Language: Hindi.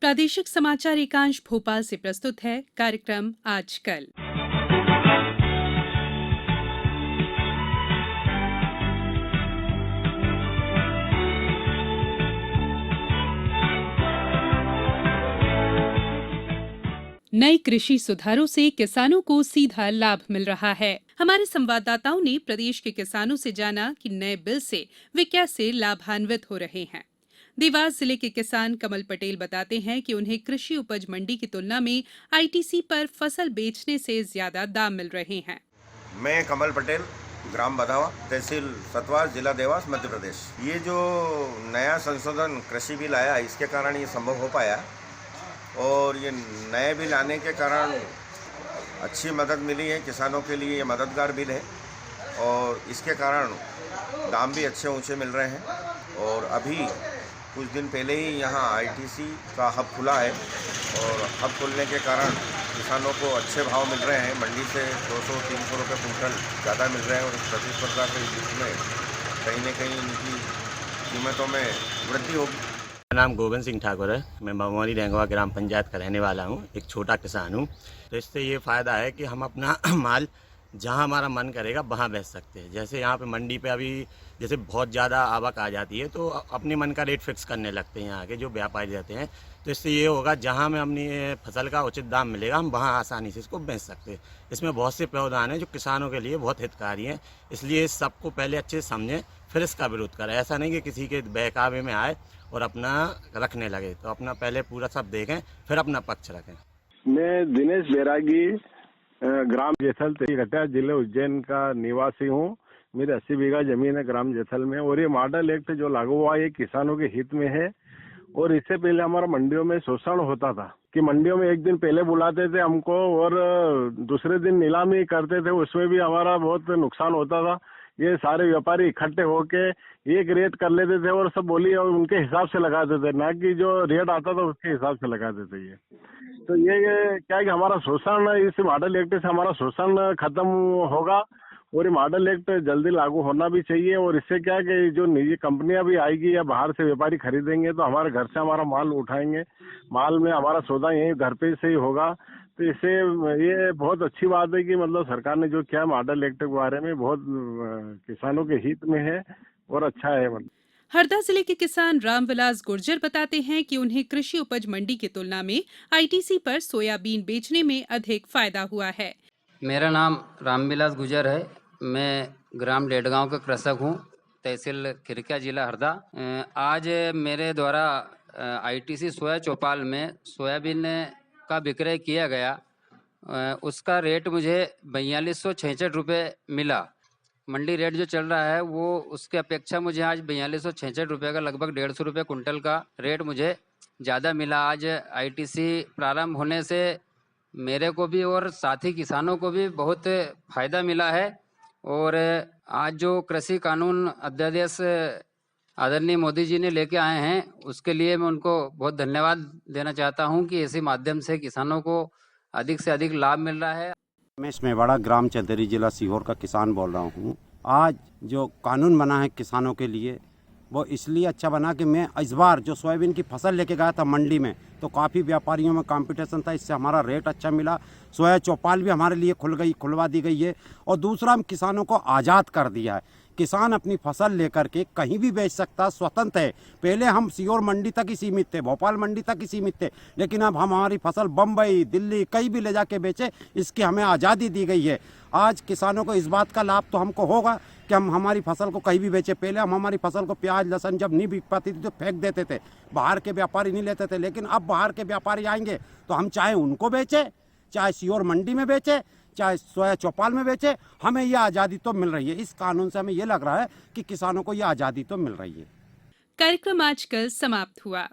प्रादेशिक समाचार एकांश भोपाल से प्रस्तुत है कार्यक्रम आजकल। नए कृषि सुधारों से किसानों को सीधा लाभ मिल रहा है। हमारे संवाददाताओं ने प्रदेश के किसानों से जाना कि नए बिल से वे कैसे लाभान्वित हो रहे हैं। देवास जिले के किसान कमल पटेल बताते हैं कि उन्हें कृषि उपज मंडी की तुलना में आईटीसी पर फसल बेचने से ज्यादा दाम मिल रहे हैं। मैं कमल पटेल, ग्राम बधावा, तहसील सतवार, जिला देवास, मध्य प्रदेश। ये जो नया संशोधन कृषि बिल आया, इसके कारण ये संभव हो पाया और ये नए बिल आने के कारण अच्छी मदद मिली है किसानों के लिए। ये मददगार बिल है और इसके कारण दाम भी अच्छे ऊंचे मिल रहे हैं। और अभी कुछ दिन पहले ही यहाँ आईटीसी का हब खुला है और हब खुलने के कारण किसानों को अच्छे भाव मिल रहे हैं। मंडी से 200-300 रुपये कुंटल ज़्यादा मिल रहे हैं और प्रतिस्पर्धा के बीच में कहीं न कहीं इनकी कीमतों में वृद्धि होगी। मेरा नाम गोविंद सिंह ठाकुर है। मैं बमौरी रेंगवा ग्राम पंचायत का रहने वाला हूँ, एक छोटा किसान हूँ। तो इससे ये फ़ायदा है कि हम अपना माल जहाँ हमारा मन करेगा वहाँ बेच सकते हैं। जैसे यहाँ पे मंडी पे अभी जैसे बहुत ज़्यादा आवक आ जाती है तो अपने मन का रेट फिक्स करने लगते हैं यहाँ के जो व्यापारी रहते हैं। तो इससे ये होगा जहाँ हमें अपनी फसल का उचित दाम मिलेगा हम वहाँ आसानी से इसको बेच सकते हैं। इसमें बहुत से प्रावधान हैं जो किसानों के लिए बहुत हितकारी हैं, इसलिए सबको पहले अच्छे से समझें फिर इसका विरोध करें। ऐसा नहीं कि किसी के बहकावे में आए और अपना रखने लगे, तो अपना पहले पूरा सब देखें फिर अपना पक्ष रखें। मैं दिनेश बैरागी, ग्राम जैसल घटिया, जिले उज्जैन का निवासी हूँ। मेरी 80 बीघा जमीन है ग्राम जैसल में और ये मॉडल एक्ट जो लागू हुआ ये किसानों के हित में है। और इससे पहले हमारा मंडियों में शोषण होता था कि मंडियों में एक दिन पहले बुलाते थे हमको और दूसरे दिन नीलामी करते थे, उसमें भी हमारा बहुत नुकसान होता था। ये सारे व्यापारी इकट्ठे होके एक रेट कर लेते थे और सब बोली और उनके हिसाब से लगाते थे, ना कि जो रेट आता था उसके हिसाब से लगाते थे। ये तो ये क्या है कि हमारा शोषण, इस मॉडल एक्ट से हमारा शोषण खत्म होगा और ये मॉडल एक्ट जल्दी लागू होना भी चाहिए। और इससे क्या है कि जो निजी कंपनियां भी आएगी या बाहर से व्यापारी खरीदेंगे तो हमारे घर से हमारा माल उठाएंगे, माल में हमारा सौदा यही घर पे से ही होगा। तो इससे ये बहुत अच्छी बात है कि मतलब सरकार ने जो किया मॉडल एक्ट के बारे में बहुत किसानों के हित में है और अच्छा है। मतलब हरदा जिले के किसान रामविलास गुर्जर बताते हैं कि उन्हें कृषि उपज मंडी की तुलना में आईटीसी पर सोयाबीन बेचने में अधिक फायदा हुआ है। मेरा नाम रामविलास गुर्जर है। मैं ग्राम डेडगांव का कृषक हूँ, तहसील खिरकिया, जिला हरदा। आज मेरे द्वारा आईटीसी सोया चौपाल में सोयाबीन का विक्रय किया गया। उसका रेट मुझे 4266 रुपये मिला। मंडी रेट जो चल रहा है वो उसके अपेक्षा मुझे आज 4266 रुपये का लगभग 150 रुपये कुंटल का रेट मुझे ज़्यादा मिला। आज आईटीसी प्रारंभ होने से मेरे को भी और साथी किसानों को भी बहुत फ़ायदा मिला है। और आज जो कृषि कानून अध्यादेश आदरणीय मोदी जी ने लेके आए हैं उसके लिए मैं उनको बहुत धन्यवाद देना चाहता हूं कि इसी माध्यम से किसानों को अधिक से अधिक लाभ मिल रहा है। मैं इसमें बड़ा ग्राम चंदेरी, जिला सीहोर का किसान बोल रहा हूँ। आज जो कानून बना है किसानों के लिए वो इसलिए अच्छा बना कि मैं इस बार जो सोयाबीन की फसल लेके गया था मंडी में तो काफ़ी व्यापारियों में कंपटीशन था, इससे हमारा रेट अच्छा मिला। सोया चौपाल भी हमारे लिए खुलवा दी गई है। और दूसरा, हम किसानों को आज़ाद कर दिया है। किसान अपनी फसल लेकर के कहीं भी बेच सकता, स्वतंत्र है। पहले हम सीहोर मंडी तक ही सीमित थे, भोपाल मंडी तक ही सीमित थे, लेकिन अब हम हमारी फसल बम्बई, दिल्ली कहीं भी ले जाके बेचे, इसकी हमें आज़ादी दी गई है। आज किसानों को इस बात का लाभ तो हमको होगा कि हम हमारी फसल को कहीं भी बेचे। पहले हम हमारी फसल को प्याज लहसुन जब नहीं बिक पाती थी तो फेंक देते थे, बाहर के व्यापारी नहीं लेते थे। लेकिन अब बाहर के व्यापारी आएंगे तो हम चाहे उनको बेचे, चाहे सीहोर मंडी में बेचे, चाहे सोया चौपाल में बेचे, हमें यह आज़ादी तो मिल रही है। इस कानून से हमें ये लग रहा है कि किसानों को यह आज़ादी तो मिल रही है। कार्यक्रम आजकल समाप्त हुआ।